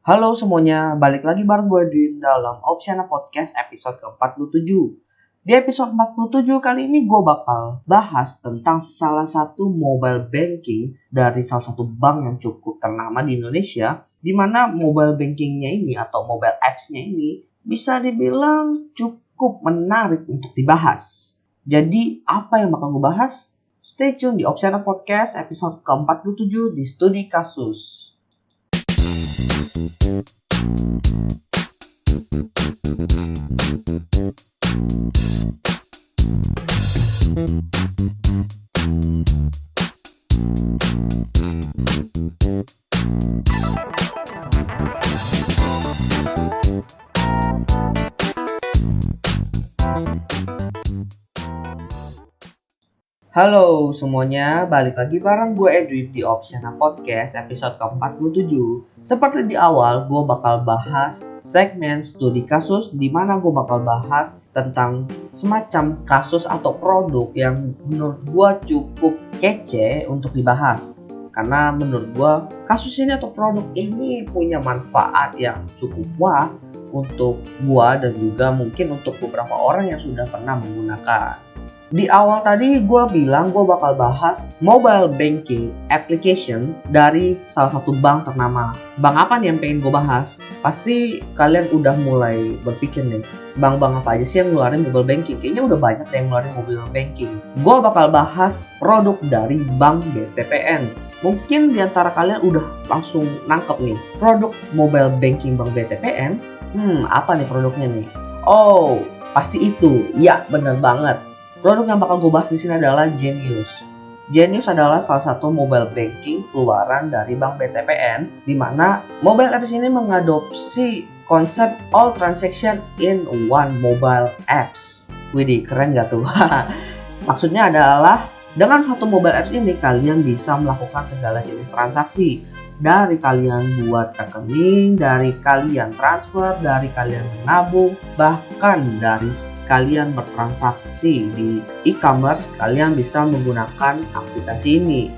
Halo semuanya, balik lagi bareng gue di dalam Opsiana Podcast episode ke-47. Di episode 47 kali ini gue bakal bahas tentang salah satu mobile banking dari salah satu bank yang cukup ternama di Indonesia, di mana mobile bankingnya ini atau mobile apps-nya ini bisa dibilang cukup menarik untuk dibahas. Jadi apa yang bakal gue bahas? Stay tune di Opsiana Podcast episode ke-47 di Studi Kasus. Halo semuanya, balik lagi bareng gue Edwin di Opsiana Podcast episode ke-47. Seperti di awal, gue bakal bahas segmen studi kasus di mana gue bakal bahas tentang semacam kasus atau produk yang menurut gue cukup kece untuk dibahas. Karena menurut gue kasus ini atau produk ini punya manfaat yang cukup wah untuk gue dan juga mungkin untuk beberapa orang yang sudah pernah menggunakan. Di awal tadi gue bilang gue bakal bahas mobile banking application dari salah satu bank ternama. Bank apa nih yang pengen gue bahas? Pasti kalian udah mulai berpikir nih, bank-bank apa aja sih yang ngeluarin mobile banking? Kayaknya udah banyak yang ngeluarin mobile banking. Gue bakal bahas produk dari Bank BTPN. Mungkin diantara kalian udah langsung nangkep nih, produk mobile banking Bank BTPN. Apa nih produknya nih? Oh, pasti itu. Ya, bener banget. Produk yang bakal gue bahas di sini adalah Genius. Genius adalah salah satu mobile banking keluaran dari Bank BTPN, di mana mobile apps ini mengadopsi konsep all transaction in one mobile apps. Widih, keren gak tuh? Maksudnya adalah dengan satu mobile apps ini kalian bisa melakukan segala jenis transaksi. Dari kalian buat rekening, dari kalian transfer, dari kalian menabung, bahkan dari kalian bertransaksi di e-commerce, kalian bisa menggunakan aplikasi ini.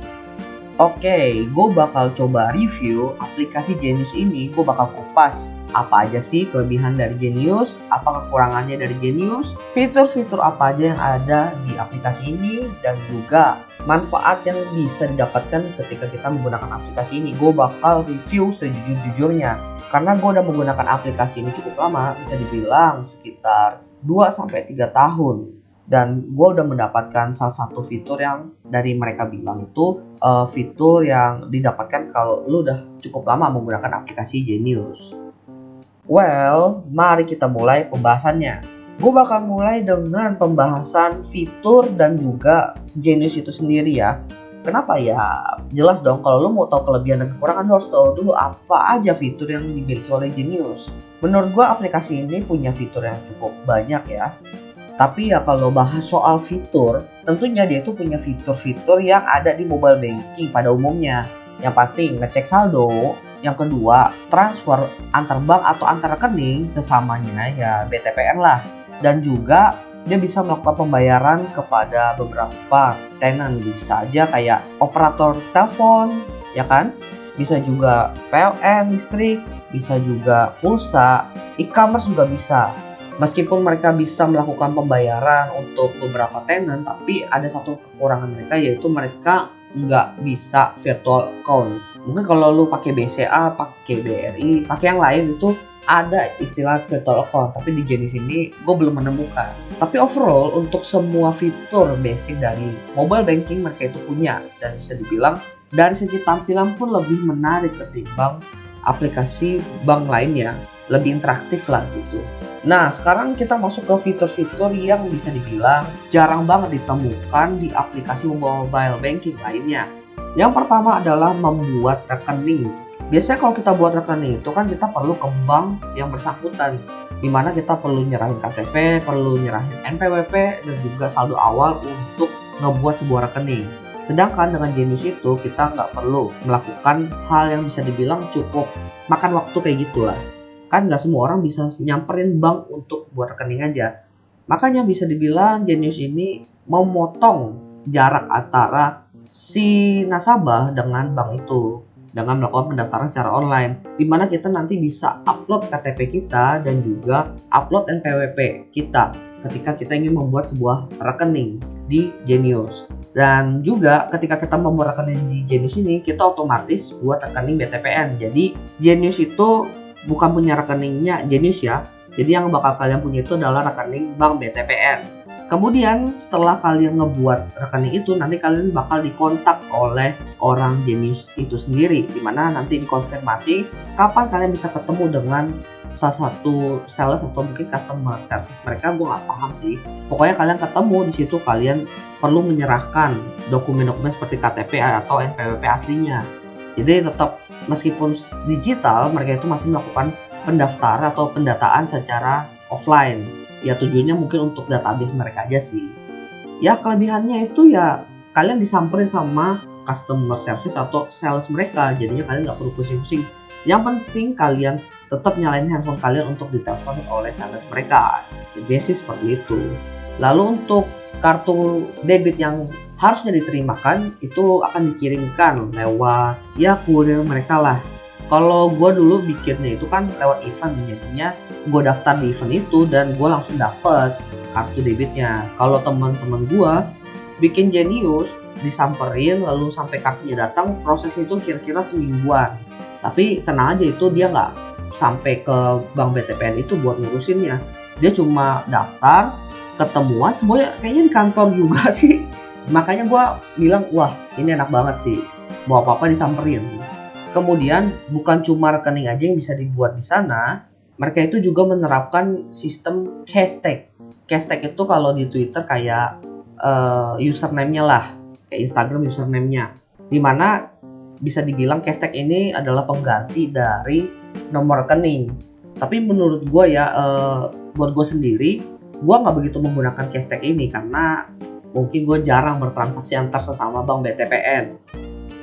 Oke, gue bakal coba review aplikasi Genius ini. Gue bakal kupas apa aja sih kelebihan dari Genius, apa kekurangannya dari Genius, fitur-fitur apa aja yang ada di aplikasi ini, dan juga manfaat yang bisa didapatkan ketika kita menggunakan aplikasi ini. Gue bakal review sejujur-jujurnya, karena gue udah menggunakan aplikasi ini cukup lama, bisa dibilang sekitar 2-3 tahun. Dan gue udah mendapatkan salah satu fitur yang dari mereka bilang itu fitur yang didapatkan kalau lu udah cukup lama menggunakan aplikasi Genius. Well, mari kita mulai pembahasannya. Gue bakal mulai dengan pembahasan fitur dan juga Genius itu sendiri ya. Kenapa ya? Jelas dong, kalau lu mau tahu kelebihan dan kekurangan, lu harus tahu dulu apa aja fitur yang dimiliki oleh Genius. Menurut gue aplikasi ini punya fitur yang cukup banyak ya. Tapi ya kalau bahas soal fitur, tentunya dia itu punya fitur-fitur yang ada di mobile banking pada umumnya. Yang pasti ngecek saldo, yang kedua transfer antar bank atau antar rekening sesamanya ya BTPN lah. Dan juga dia bisa melakukan pembayaran kepada beberapa tenan, bisa aja kayak operator telepon, ya kan? Bisa juga PLN listrik, bisa juga pulsa, e-commerce juga bisa. Meskipun mereka bisa melakukan pembayaran untuk beberapa tenant, tapi ada satu kekurangan mereka, yaitu mereka nggak bisa virtual account. Mungkin kalau lu pakai BCA, pakai BRI, pakai yang lain itu ada istilah virtual account, tapi di Genius ini gue belum menemukan. Tapi overall untuk semua fitur basic dari mobile banking mereka itu punya, dan bisa dibilang dari segi tampilan pun lebih menarik ketimbang aplikasi bank lainnya, lebih interaktif lah gitu. Nah, sekarang kita masuk ke fitur-fitur yang bisa dibilang jarang banget ditemukan di aplikasi mobile banking lainnya. Yang pertama adalah membuat rekening. Biasanya kalau kita buat rekening itu kan kita perlu ke bank yang bersangkutan, di mana kita perlu nyerahin KTP, perlu nyerahin NPWP, dan juga saldo awal untuk ngebuat sebuah rekening. Sedangkan dengan Genius itu kita nggak perlu melakukan hal yang bisa dibilang cukup makan waktu kayak gitulah. Kan nggak semua orang bisa nyamperin bank untuk buat rekening aja. Makanya bisa dibilang Genius ini memotong jarak antara si nasabah dengan bank itu. dengan melakukan pendaftaran secara online, di mana kita nanti bisa upload KTP kita dan juga upload NPWP kita ketika kita ingin membuat sebuah rekening di Genius. Dan juga ketika kita membuat rekening di Genius ini, kita otomatis buat rekening BTPN. Jadi Genius itu bukan punya rekeningnya Genius ya. Jadi yang bakal kalian punya itu adalah rekening bank BTPN. Kemudian setelah kalian ngebuat rekening itu, nanti kalian bakal dikontak oleh orang Genius itu sendiri, dimana nanti dikonfirmasi kapan kalian bisa ketemu dengan salah satu sales atau mungkin customer service mereka. Gue nggak paham sih. Pokoknya kalian ketemu di situ, kalian perlu menyerahkan dokumen-dokumen seperti KTP atau NPWP aslinya. Jadi tetap meskipun digital, mereka itu masih melakukan pendaftaran atau pendataan secara offline. Ya tujuannya mungkin untuk database mereka aja sih. Ya kelebihannya itu ya kalian disamperin sama customer service atau sales mereka, jadinya kalian nggak perlu pusing-pusing. Yang penting kalian tetap nyalain handphone kalian untuk ditelepon oleh sales mereka. Jadi sih seperti itu. Lalu untuk kartu debit yang harusnya diterimakan itu akan dikirimkan lewat ya kurir mereka lah. Kalau gue dulu bikinnya itu kan lewat event, jadinya gue daftar di event itu dan gue langsung dapet kartu debitnya. Kalau teman-teman gue bikin Genius, disamperin lalu sampai kartunya datang, proses itu kira-kira semingguan. Tapi tenang aja, itu dia nggak sampai ke bank BTPN itu buat ngurusinnya. Dia cuma daftar, ketemuan, semuanya kayaknya di kantor juga sih. Makanya gue bilang, wah ini enak banget sih, mau apa-apa disamperin. Kemudian bukan cuma rekening aja yang bisa dibuat di sana, mereka itu juga menerapkan sistem hashtag. Hashtag itu kalau di Twitter kayak username-nya lah, kayak Instagram username-nya. Dimana bisa dibilang hashtag ini adalah pengganti dari nomor rekening. Tapi menurut gue ya, buat gue sendiri, gue nggak begitu menggunakan hashtag ini karena mungkin gue jarang bertransaksi antar sesama bank BTPN.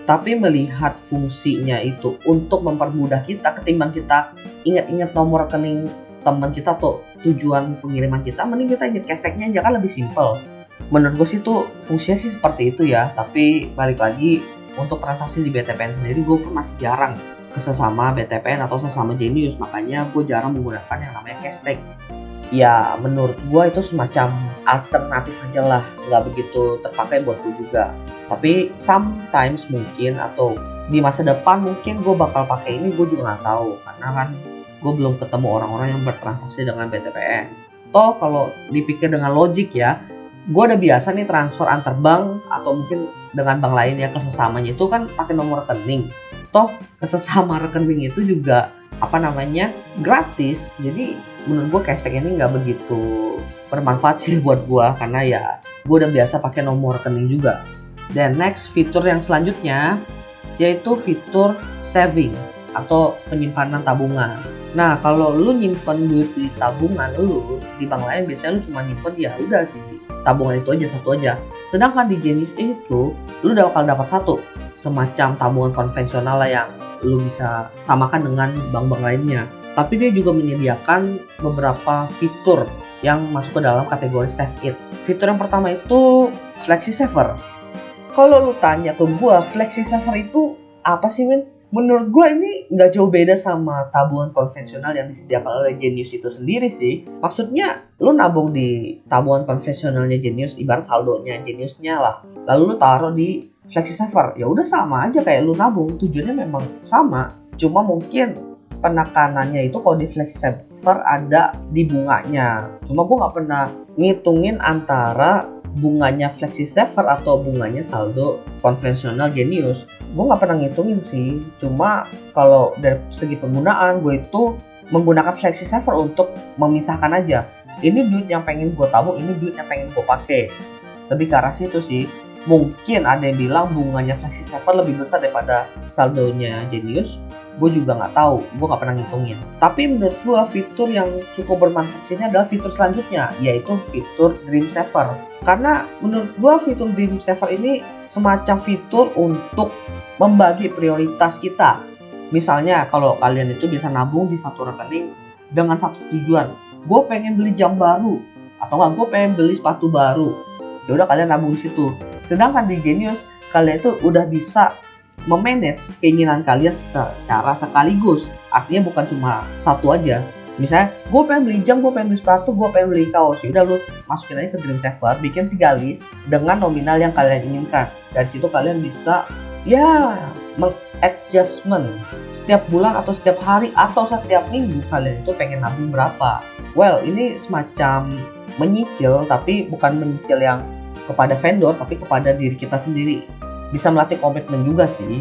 Tapi melihat fungsinya itu untuk mempermudah kita ketimbang kita ingat-ingat nomor rekening teman kita atau tujuan pengiriman kita, mending kita ingat hashtagnya aja, kan lebih simple. Menurut gue sih itu fungsinya sih seperti itu ya. Tapi balik lagi, untuk transaksi di BTPN sendiri gue pun masih jarang ke sesama BTPN atau sesama Genius, makanya gue jarang menggunakan yang namanya hashtag. Ya menurut gue itu semacam alternatif aja lah, nggak begitu terpakai buat gue juga. Tapi sometimes mungkin atau di masa depan mungkin gue bakal pakai ini, gue juga nggak tahu karena kan gue belum ketemu orang-orang yang bertransaksi dengan BTPN. Toh kalau dipikir dengan logik ya, gue udah biasa nih transfer antar bank atau mungkin dengan bank lain ya ke sesamanya itu kan pakai nomor rekening. Toh ke sesama rekening itu juga gratis. Jadi menurut gue hashtag ini nggak begitu bermanfaat sih buat gue, karena ya gue udah biasa pakai nomor rekening juga. Dan next fitur yang selanjutnya yaitu fitur saving atau penyimpanan tabungan. Nah kalau lu nyimpen duit di tabungan lu di bank lain, biasanya lu cuma nyimpen ya udah di tabungan itu aja, satu aja. Sedangkan di Genius itu lu udah bakal dapat satu semacam tabungan konvensional lah yang lu bisa samakan dengan bank-bank lainnya. Tapi dia juga menyediakan beberapa fitur yang masuk ke dalam kategori Save It. Fitur yang pertama itu Flexi Saver. Kalau lu tanya ke gua, Flexi Saver itu apa sih, Win? Menurut gua ini nggak jauh beda sama tabungan konvensional yang disediakan oleh Genius itu sendiri sih. Maksudnya lu nabung di tabungan konvensionalnya Genius, ibarat saldonya Geniusnya lah, lalu lu taruh di Flexi Saver. Ya udah sama aja kayak lu nabung, tujuannya memang sama. Cuma mungkin penekanannya itu kalau di Flexi Saver ada di bunganya. Cuma gue nggak pernah ngitungin antara bunganya Flexi Saver atau bunganya saldo konvensional Genius. Gue nggak pernah ngitungin sih. Cuma kalau dari segi penggunaan, gue itu menggunakan Flexi Saver untuk memisahkan aja. Ini duit yang pengen gue tabung, ini duit yang pengen gue pakai. Lebih ke arah situ sih. Mungkin ada yang bilang bunganya Flexi Saver lebih besar daripada saldonya Genius. Gue juga nggak tahu, gue nggak pernah ngitungin. Tapi menurut gue fitur yang cukup bermanfaat ini adalah fitur selanjutnya, yaitu fitur Dream Saver. Karena menurut gue fitur Dream Saver ini semacam fitur untuk membagi prioritas kita. Misalnya kalau kalian itu bisa nabung di satu rekening dengan satu tujuan, gue pengen beli jam baru atau nggak gue pengen beli sepatu baru. Ya udah kalian nabung di situ. Sedangkan di Genius kalian itu udah bisa memanage keinginan kalian secara sekaligus. Artinya bukan cuma satu aja. Misalnya, gue pengen beli jam, gue pengen beli sepatu, gue pengen beli kaos. Udah lu masukin aja ke Dream Saver, bikin 3 list dengan nominal yang kalian inginkan. Dari situ kalian bisa ya meng-adjustment setiap bulan atau setiap hari atau setiap minggu kalian itu pengen nabung berapa. Well, ini semacam menyicil, tapi bukan menyicil yang kepada vendor, tapi kepada diri kita sendiri. Bisa melatih komitmen juga sih.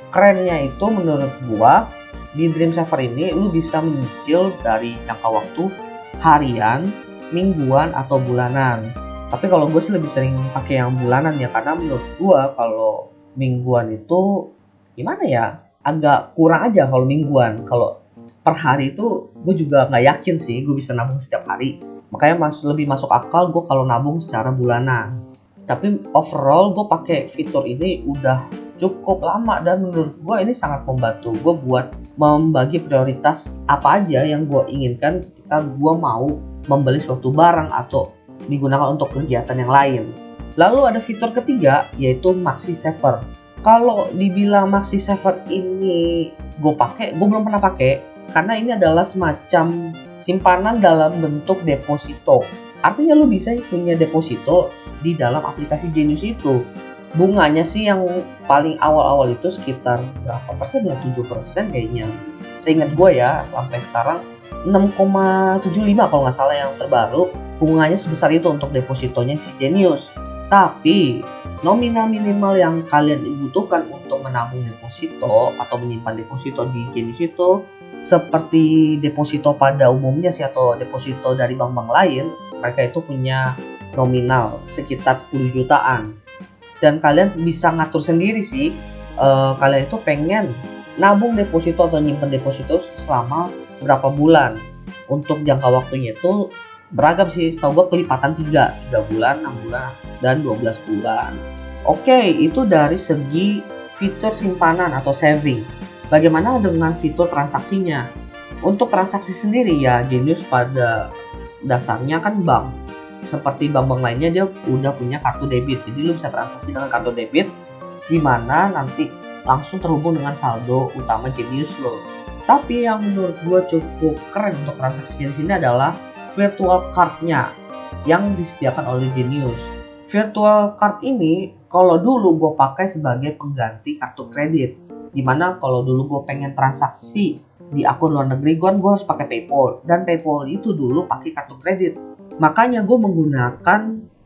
Kerennya itu menurut gua, di Dream Saver ini lu bisa menyicil dari jangka waktu harian, mingguan, atau bulanan. Tapi kalau gue sih lebih sering pakai yang bulanan ya, karena menurut gua kalau mingguan itu gimana ya, agak kurang aja kalau mingguan. Kalau per hari itu gue juga nggak yakin sih gue bisa nabung setiap hari. Makanya lebih masuk akal gue kalau nabung secara bulanan. Tapi overall gue pakai fitur ini udah cukup lama dan menurut gue ini sangat membantu gue buat membagi prioritas apa aja yang gue inginkan ketika gue mau membeli suatu barang atau digunakan untuk kegiatan yang lain. Lalu ada fitur ketiga yaitu Maxi Saver. Kalau dibilang Maxi Saver ini gue belum pernah pakai karena ini adalah semacam simpanan dalam bentuk deposito. Artinya lu bisa punya deposito di dalam aplikasi Genius itu. Bunganya sih yang paling awal-awal itu sekitar berapa persen ya, 7% kayaknya. Seingat gue ya, sampai sekarang 6,75 kalau nggak salah yang terbaru. Bunganya sebesar itu untuk depositonya si Genius. Tapi nominal minimal yang kalian butuhkan untuk menabung deposito atau menyimpan deposito di Genius itu seperti deposito pada umumnya sih atau deposito dari bank-bank lain, mereka itu punya nominal sekitar 10 jutaan. Dan kalian bisa ngatur sendiri sih, kalian itu pengen nabung deposito atau nyimpen deposito selama berapa bulan. Untuk jangka waktunya itu beragam sih, setahu gue kelipatan 3 bulan, 6 bulan, dan 12 bulan. Oke, itu dari segi fitur simpanan atau saving. Bagaimana dengan fitur transaksinya? Untuk transaksi sendiri ya, Genius pada dasarnya kan bank. Seperti bank-bank lainnya dia udah punya kartu debit, jadi lu bisa transaksi dengan kartu debit di mana nanti langsung terhubung dengan saldo utama Genius lo. Tapi yang menurut gue cukup keren untuk transaksinya di sini adalah virtual card-nya yang disediakan oleh Genius. Virtual card ini kalau dulu gue pakai sebagai pengganti kartu kredit, dimana kalau dulu gue pengen transaksi di akun luar negeri gue harus pakai PayPal, dan PayPal itu dulu pakai kartu kredit. Makanya gue menggunakan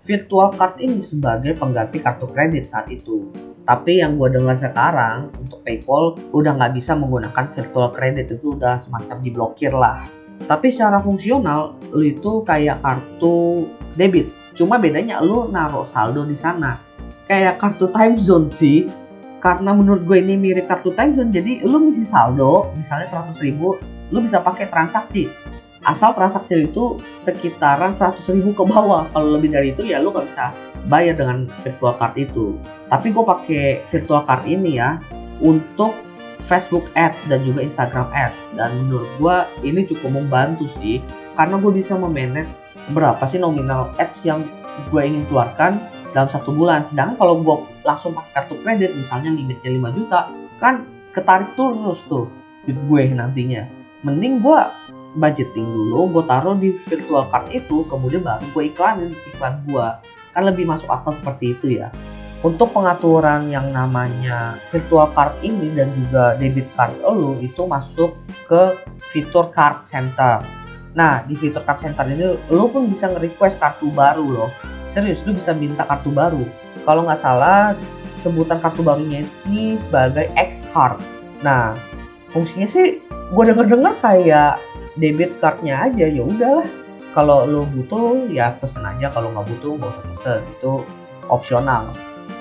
virtual card ini sebagai pengganti kartu kredit saat itu. Tapi yang gue dengar sekarang untuk PayPal udah nggak bisa menggunakan virtual credit, itu udah semacam diblokir lah. Tapi secara fungsional lu itu kayak kartu debit, cuma bedanya lu naruh saldo di sana. Kayak kartu time zone sih. Karena menurut gue ini mirip kartu time zone, jadi lu ngisi saldo misalnya 100.000, lu bisa pakai transaksi. Asal transaksi itu sekitaran 100.000 ke bawah. Kalau lebih dari itu ya lu nggak bisa bayar dengan virtual card itu. Tapi gue pakai virtual card ini ya untuk Facebook Ads dan juga Instagram Ads, dan menurut gue ini cukup membantu sih karena gue bisa memanage berapa sih nominal ads yang gue ingin keluarkan dalam 1 bulan. Sedangkan kalau gue langsung pakai kartu kredit misalnya limitnya 5 juta kan ketarik terus tuh duit gue nantinya. Mending gue budgeting dulu, gue taruh di virtual card itu, kemudian baru gue iklan gue, kan lebih masuk akal seperti itu ya. Untuk pengaturan yang namanya virtual card ini dan juga debit card lo itu masuk ke fitur card center. Nah, di fitur card center ini lo pun bisa nge-request kartu baru loh. Serius, lo bisa minta kartu baru. Kalau nggak salah sebutan kartu barunya ini sebagai X card. Nah, fungsinya sih gue denger kayak debit cardnya aja, ya udahlah. Kalau lo butuh ya pesen aja, kalau nggak butuh nggak usah pesen, itu opsional.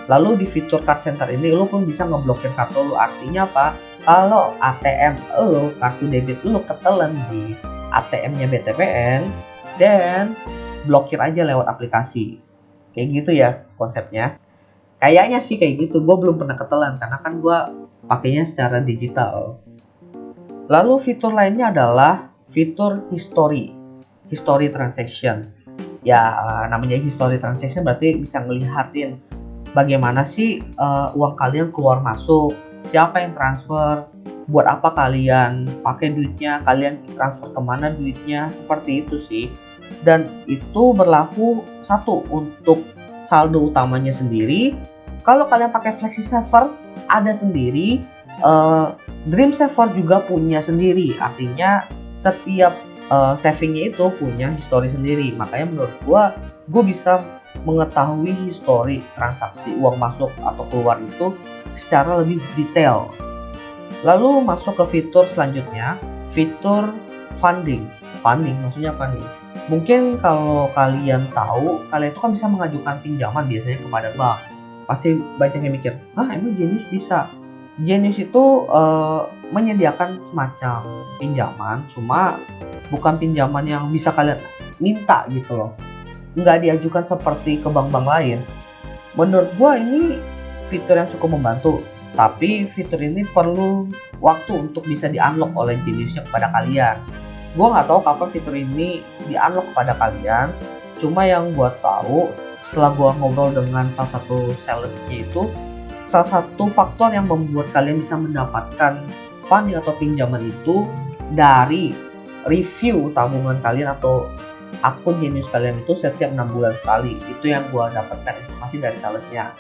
Lalu di fitur card center ini lo pun bisa ngeblokir kartu lo. Artinya apa? Kalau ATM lo, kartu debit lo ketelan di ATM-nya BTPN, dan blokir aja lewat aplikasi. Kayak gitu ya konsepnya. Kayaknya sih kayak gitu. Gue belum pernah ketelan karena kan gue pakainya secara digital. Lalu fitur lainnya adalah fitur history transaction. Ya namanya history transaction berarti bisa ngelihatin bagaimana sih uang kalian keluar masuk siapa yang transfer, buat apa kalian pakai duitnya, kalian transfer kemana duitnya, seperti itu sih. Dan itu berlaku satu untuk saldo utamanya sendiri. Kalau kalian pakai Flexi Saver ada sendiri, Dream Saver juga punya sendiri. Artinya setiap savingnya itu punya histori sendiri. Makanya menurut gue bisa mengetahui histori transaksi uang masuk atau keluar itu secara lebih detail. Lalu masuk ke fitur selanjutnya, fitur funding. Funding maksudnya apa nih? Mungkin kalau kalian tahu, kalian itu kan bisa mengajukan pinjaman biasanya kepada bank. Pasti banyak yang mikir, emang Genius bisa? Genius itu menyediakan semacam pinjaman, cuma bukan pinjaman yang bisa kalian minta gitu loh. Nggak diajukan seperti ke bank-bank lain. Menurut gua ini fitur yang cukup membantu, tapi fitur ini perlu waktu untuk bisa di-unlock oleh Geniusnya kepada kalian. Gue nggak tahu kapan fitur ini di-unlock kepada kalian. Cuma yang gue tahu setelah gue ngobrol dengan salah satu salesnya itu, salah satu faktor yang membuat kalian bisa mendapatkan funding atau pinjaman itu dari review tabungan kalian atau akun Genius kalian itu setiap 6 bulan sekali. Itu yang gue dapatkan informasi dari salesnya.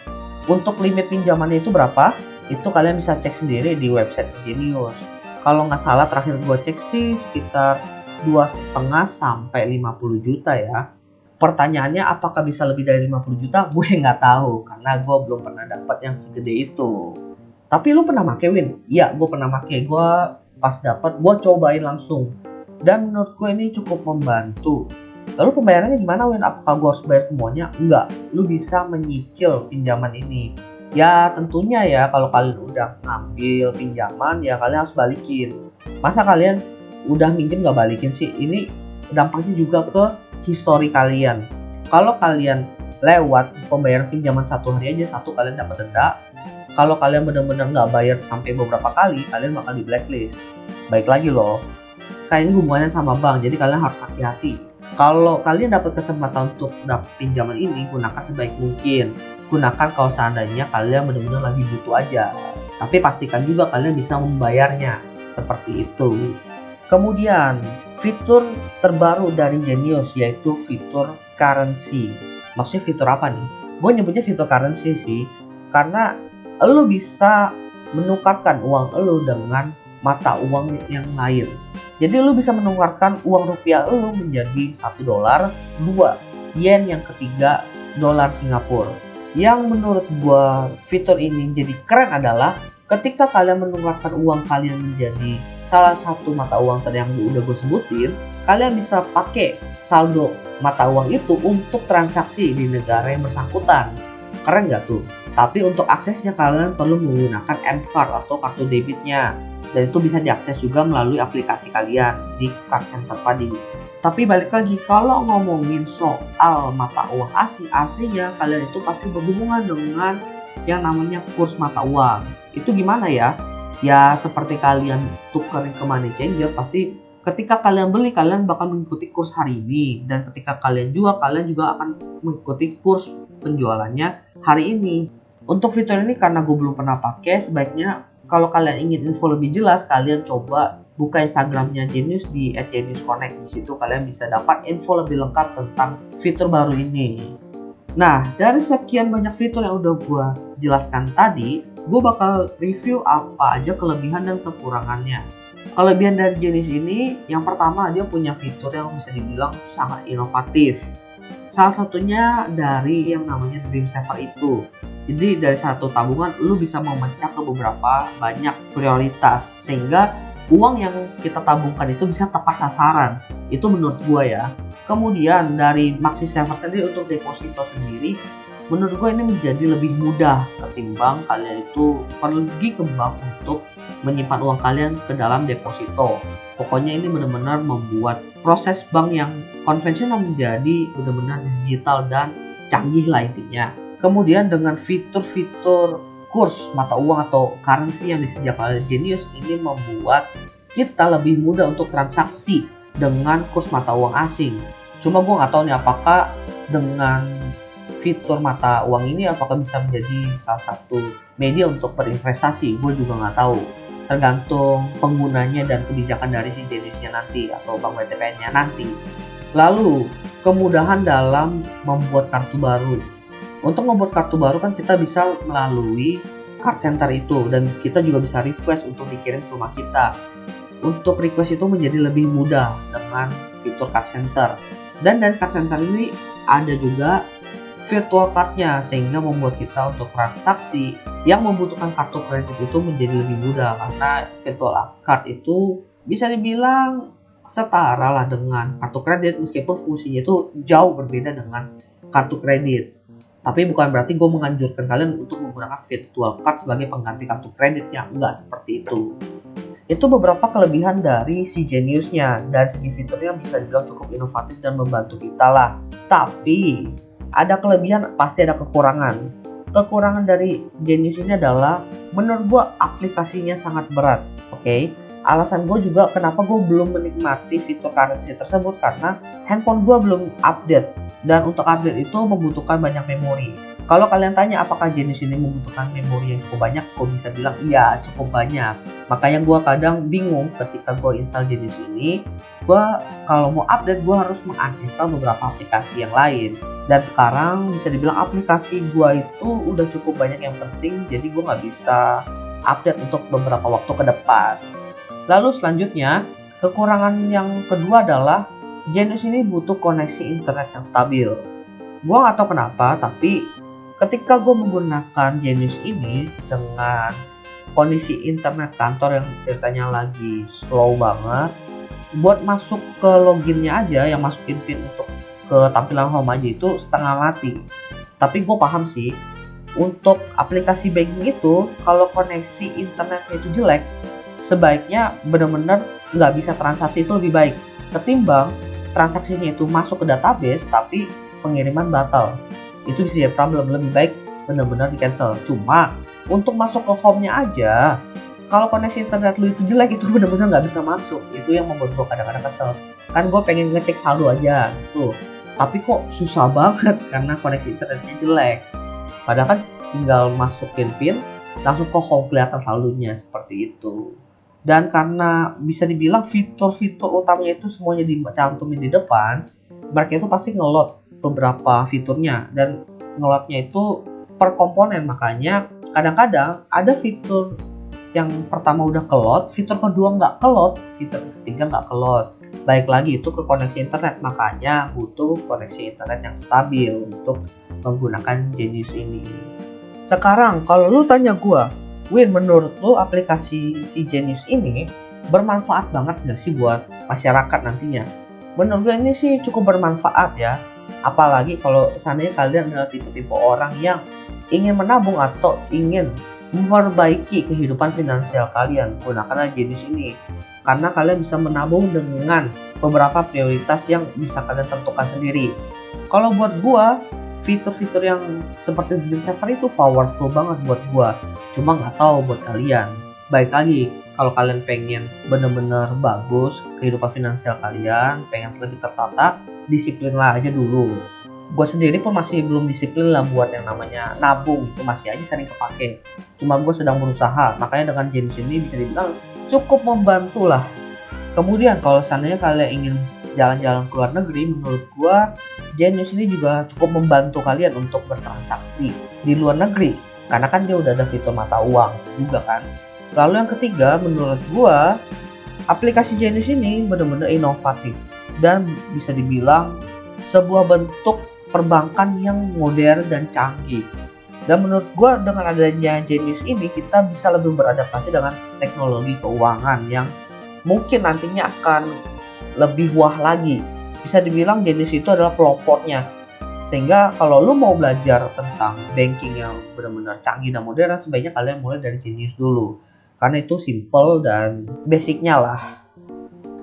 Untuk limit pinjamannya itu berapa? Itu kalian bisa cek sendiri di website Genius. Kalau nggak salah terakhir gue cek sih sekitar 2,5 sampai 50 juta ya. Pertanyaannya apakah bisa lebih dari 50 juta? Gue nggak tahu karena gue belum pernah dapat yang segede itu. Tapi lu pernah make, Win? Iya, gue pernah make. Gue pas dapat, gue cobain langsung. Dan menurut gue ini cukup membantu. Lalu pembayarannya gimana, Win? Apakah gue harus bayar semuanya? Enggak, lu bisa menyicil pinjaman ini. Ya tentunya ya kalau kalian udah ngambil pinjaman ya kalian harus balikin. Masa kalian udah minjem gak balikin sih? Ini dampaknya juga ke histori kalian. Kalau kalian lewat pembayaran pinjaman 1 hari aja, kalian dapat denda. Kalau kalian benar-benar gak bayar sampai beberapa kali, kalian bakal di blacklist. Baik lagi loh, kayak ini hubungannya sama bank, jadi kalian harus hati-hati. Kalau kalian dapat kesempatan untuk dapat pinjaman ini, gunakan sebaik mungkin. Gunakan kalau seandainya kalian benar-benar lagi butuh aja. Tapi pastikan juga kalian bisa membayarnya. Seperti itu. Kemudian, fitur terbaru dari Genius yaitu fitur currency. Maksudnya fitur apa nih? Gue nyebutnya fitur currency sih. Karena lo bisa menukarkan uang lo dengan mata uang yang lain. Jadi lo bisa menukarkan uang rupiah lo menjadi $1, 2 yen, yang ketiga dolar Singapura. Yang menurut gua fitur ini jadi keren adalah ketika kalian menukarkan uang kalian menjadi salah satu mata uang tadi yang udah gue sebutin, kalian bisa pakai saldo mata uang itu untuk transaksi di negara yang bersangkutan. Keren nggak tuh? Tapi untuk aksesnya kalian perlu menggunakan M-Card atau kartu debitnya. Dan itu bisa diakses juga melalui aplikasi kalian di card center tadi. Tapi balik lagi, kalau ngomongin soal mata uang asing, artinya kalian itu pasti berhubungan dengan yang namanya kurs mata uang. Itu gimana ya? Ya seperti kalian tukerin ke money changer, pasti ketika kalian beli, kalian bakal mengikuti kurs hari ini. Dan ketika kalian jual, kalian juga akan mengikuti kurs penjualannya hari ini. Untuk fitur ini karena gue belum pernah pakai, sebaiknya kalau kalian ingin info lebih jelas, kalian coba buka Instagramnya Genius di @geniusconnect. Di situ kalian bisa dapat info lebih lengkap tentang fitur baru ini. Nah, dari sekian banyak fitur yang udah gue jelaskan tadi, gue bakal review apa aja kelebihan dan kekurangannya. Kelebihan dari Genius ini, yang pertama dia punya fitur yang bisa dibilang sangat inovatif. Salah satunya dari yang namanya Dream Saver itu. Jadi dari satu tabungan lu bisa memecah ke beberapa banyak prioritas sehingga uang yang kita tabungkan itu bisa tepat sasaran. Itu menurut gua ya. Kemudian dari Maxi Saver sendiri untuk deposito sendiri, menurut gua ini menjadi lebih mudah ketimbang kalian itu pergi ke bank untuk menyimpan uang kalian ke dalam deposito. Pokoknya ini benar-benar membuat proses bank yang konvensional menjadi benar-benar digital dan canggih lah intinya. Kemudian dengan fitur-fitur kurs mata uang atau currency yang disediakan oleh Genius, ini membuat kita lebih mudah untuk transaksi dengan kurs mata uang asing. Cuma gue nggak tahu nih apakah dengan fitur mata uang ini apakah bisa menjadi salah satu media untuk berinvestasi, gue juga nggak tahu. Tergantung penggunanya dan kebijakan dari si Geniusnya nanti atau Bank BTPN-nya nanti. Lalu, kemudahan dalam membuat kartu baru. Untuk membuat kartu baru kan kita bisa melalui card center itu, dan kita juga bisa request untuk dikirim ke rumah kita. Untuk request itu menjadi lebih mudah dengan fitur card center. Dan dari card center ini ada juga virtual cardnya, sehingga membuat kita untuk transaksi yang membutuhkan kartu kredit itu menjadi lebih mudah, karena virtual card itu bisa dibilang setara lah dengan kartu kredit, meskipun fungsinya itu jauh berbeda dengan kartu kredit. Tapi bukan berarti gue menganjurkan kalian untuk menggunakan virtual card sebagai pengganti kartu kreditnya, enggak seperti itu. Itu beberapa kelebihan dari si Geniusnya. Dari segi fiturnya bisa dibilang cukup inovatif dan membantu kita lah. Tapi ada kelebihan, pasti ada kekurangan. Kekurangan dari Genius ini adalah menurut gue aplikasinya sangat berat. Oke, alasan gue juga kenapa gue belum menikmati fitur currency tersebut karena handphone gue belum update, dan untuk update itu membutuhkan banyak memori. Kalau kalian tanya apakah Genius ini membutuhkan memori yang cukup banyak, gue bisa bilang iya, cukup banyak. Makanya gue kadang bingung ketika gue install Genius ini. Gue kalau mau update, gue harus menguninstall beberapa aplikasi yang lain. Dan sekarang bisa dibilang aplikasi gue itu udah cukup banyak yang penting, jadi gue nggak bisa update untuk beberapa waktu ke depan. Lalu selanjutnya, kekurangan yang kedua adalah Genius ini butuh koneksi internet yang stabil. Gue nggak tahu kenapa, tapi ketika gue menggunakan Genius ini dengan kondisi internet kantor yang ceritanya lagi slow banget, buat masuk ke loginnya aja, yang masukin PIN untuk ke tampilan home aja itu setengah mati. Tapi gue paham sih, untuk aplikasi banking itu kalau koneksi internetnya itu jelek, sebaiknya benar-benar nggak bisa transaksi itu lebih baik ketimbang transaksinya itu masuk ke database tapi pengiriman batal. Itu bisa jadi problem. Lebih baik benar-benar di cancel. Cuma untuk masuk ke home-nya aja, kalau koneksi internet lu itu jelek, itu benar-benar nggak bisa masuk. Itu yang membuat gue kadang-kadang kesel. Kan gue pengen ngecek saldo aja tuh, tapi kok susah banget karena koneksi internetnya jelek. Padahal kan tinggal masukin PIN, langsung ke home kelihatan saldonya, seperti itu. Dan karena bisa dibilang fitur-fitur utamanya itu semuanya dicantumin di depan, mereka itu pasti ngelot beberapa fiturnya, dan ngelotnya itu per komponen. Makanya kadang-kadang ada fitur yang pertama udah kelot, fitur kedua nggak kelot, fitur ketiga nggak kelot. Baik lagi itu ke koneksi internet, makanya butuh koneksi internet yang stabil untuk menggunakan Genius ini. Sekarang kalau lu tanya gua, Win, menurut lu aplikasi si Genius ini bermanfaat banget nggak sih buat masyarakat nantinya? Menurut gue ini sih cukup bermanfaat ya. Apalagi kalau seandainya kalian adalah tipe-tipe orang yang ingin menabung atau ingin memperbaiki kehidupan finansial kalian, gunakanlah Genius ini. Karena kalian bisa menabung dengan beberapa prioritas yang bisa kalian tentukan sendiri. Kalau buat gua, fitur-fitur yang seperti Dream Saver itu powerful banget buat gua. Cuma nggak tahu buat kalian. Baik lagi, kalau kalian pengen bener-bener bagus kehidupan finansial kalian, pengen lebih tertata, disiplinlah aja dulu. Gue sendiri pun masih belum disiplin lah buat yang namanya nabung, itu masih aja sering kepake. Cuma gue sedang berusaha, makanya dengan Genius ini bisa dibilang cukup membantu lah. Kemudian kalau seandainya kalian ingin jalan-jalan ke luar negeri, menurut gue Genius ini juga cukup membantu kalian untuk bertransaksi di luar negeri, karena kan dia udah ada fitur mata uang juga kan. Lalu yang ketiga, menurut gue aplikasi Genius ini benar-benar inovatif dan bisa dibilang sebuah bentuk perbankan yang modern dan canggih. Dan menurut gue dengan adanya Genius ini, kita bisa lebih beradaptasi dengan teknologi keuangan yang mungkin nantinya akan lebih wah lagi. Bisa dibilang Genius itu adalah pelopornya. Sehingga kalau lu mau belajar tentang banking yang benar-benar canggih dan modern, sebaiknya kalian mulai dari Genius dulu. Karena itu simple dan basicnya lah.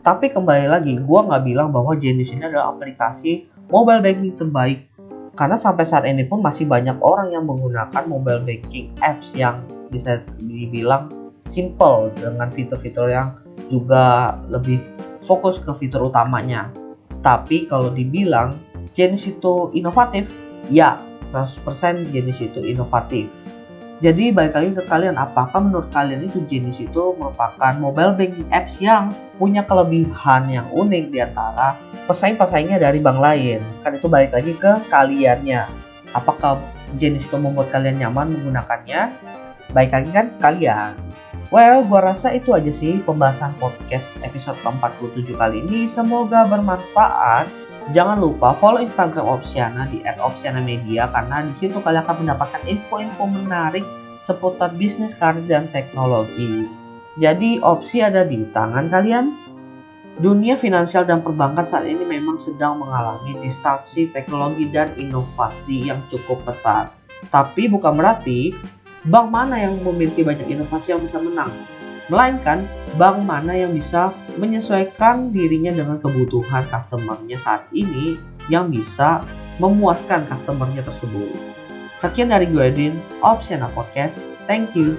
Tapi kembali lagi, gue nggak bilang bahwa Genius ini adalah aplikasi mobile banking terbaik. Karena sampai saat ini pun masih banyak orang yang menggunakan mobile banking apps yang bisa dibilang simple dengan fitur-fitur yang juga lebih fokus ke fitur utamanya. Tapi kalau dibilang Genius itu inovatif, ya 100% Genius itu inovatif. Jadi balik lagi ke kalian, apakah menurut kalian itu Genius itu merupakan mobile banking apps yang punya kelebihan yang unik di antara pesaing-pesaingnya dari bank lain? Kan itu balik lagi ke kaliannya. Apakah Genius itu membuat kalian nyaman menggunakannya? Baik lagi kan kalian. Well, gua rasa itu aja sih pembahasan podcast episode ke-47 kali ini. Semoga bermanfaat. Jangan lupa follow Instagram Opsiana di @opsianamedia karena di situ kalian akan mendapatkan info-info menarik seputar bisnis, karir, dan teknologi. Jadi opsi ada di tangan kalian. Dunia finansial dan perbankan saat ini memang sedang mengalami disrupsi teknologi dan inovasi yang cukup pesat. Tapi bukan berarti bank mana yang memiliki banyak inovasi yang bisa menang, melainkan bank mana yang bisa menyesuaikan dirinya dengan kebutuhan customer-nya saat ini yang bisa memuaskan customer-nya tersebut. Sekian dari gue Edwin, Opsiana Podcast. Thank you.